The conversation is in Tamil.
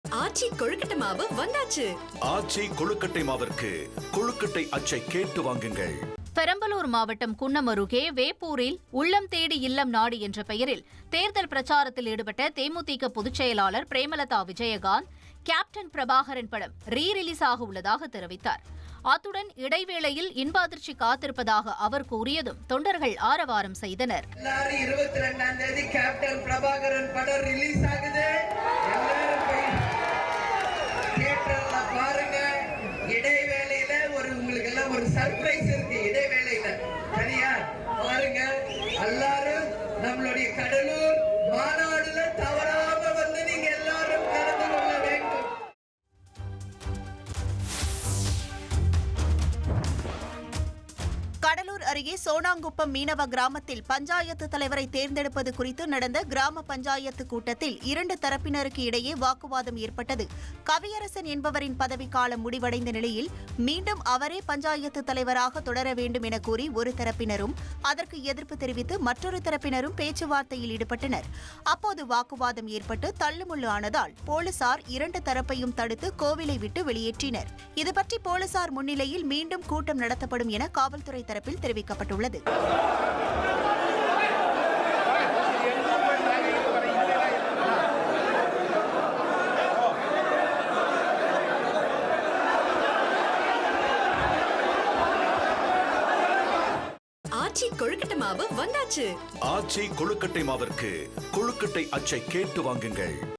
ஆச்சி கொழுக்கட்டை மாவு வந்தாச்சு. ஆச்சி கொழுக்கட்டை மாவிற்கு கொழுக்கட்டை அச்சை கேட்டு வாங்குங்கள். பெரம்பலூர் மாவட்டம் குன்னம் அருகே வேப்பூரில் உள்ளம் தேடி இல்லம் நாடு என்ற பெயரில் தேர்தல் பிரச்சாரத்தில் ஈடுபட்ட தேமுதிக பொதுச் செயலாளர் பிரேமலதா விஜயகாந்த் கேப்டன் பிரபாகரன் படம் ரீரிலீஸ் ஆக உள்ளதாக தெரிவித்தார். அத்துடன் இடைவேளையில் இன்ப அதிர்ச்சி காத்திருப்பதாக அவர் கூறியதும் தொண்டர்கள் ஆரவாரம் செய்தனர். 22ஆம் தேதி கேப்டன் பிரபாகரன் படம் ரிலீஸ் ஆகுது. பாருங்க, இடைவேளையில உங்களுக்கு எல்லாம் ஒரு சர்ப்ரைஸ் இருக்கு. இடைவேளையில சரியா பாருங்க, எல்லாரும் நம்மளுடைய கடலூர் மாநாடுல தவறாம வந்து நீங்க எல்லாரும் கலந்து கொள்ள வேண்டும். கடலூர் அருகே சோனாங்குப்பம் மீனவ கிராமத்தில் பஞ்சாயத்து தலைவரை தேர்ந்தெடுப்பது குறித்து நடந்த கிராம பஞ்சாயத்து கூட்டத்தில் 2 தரப்பினருக்கு இடையே வாக்குவாதம் ஏற்பட்டது. கவியரசன் என்பவரின் பதவிக்காலம் முடிவடைந்த நிலையில் மீண்டும் அவரே பஞ்சாயத்து தலைவராக தொடர வேண்டும் என கூறி ஒரு தரப்பினரும், அதற்கு எதிர்ப்பு தெரிவித்து மற்றொரு தரப்பினரும் பேச்சுவார்த்தையில் ஈடுபட்டனர். அப்போது வாக்குவாதம் ஏற்பட்டு தள்ளுமுள்ளு ஆனதால் போலீசார் 2 தரப்பையும் தடுத்து கோவிலை விட்டு வெளியேற்றினர். இதுபற்றி போலீசார் முன்னிலையில் மீண்டும் கூட்டம் நடத்தப்படும் என காவல்துறை தரப்பில் தெரிவிக்கப்பட்டுள்ளது. ஆச்சி கொழுக்கட்டை மாவு வந்தாச்சு. ஆச்சி கொழுக்கட்டை மாவிற்கு கொழுக்கட்டை அச்சை கேட்டு வாங்குங்கள்.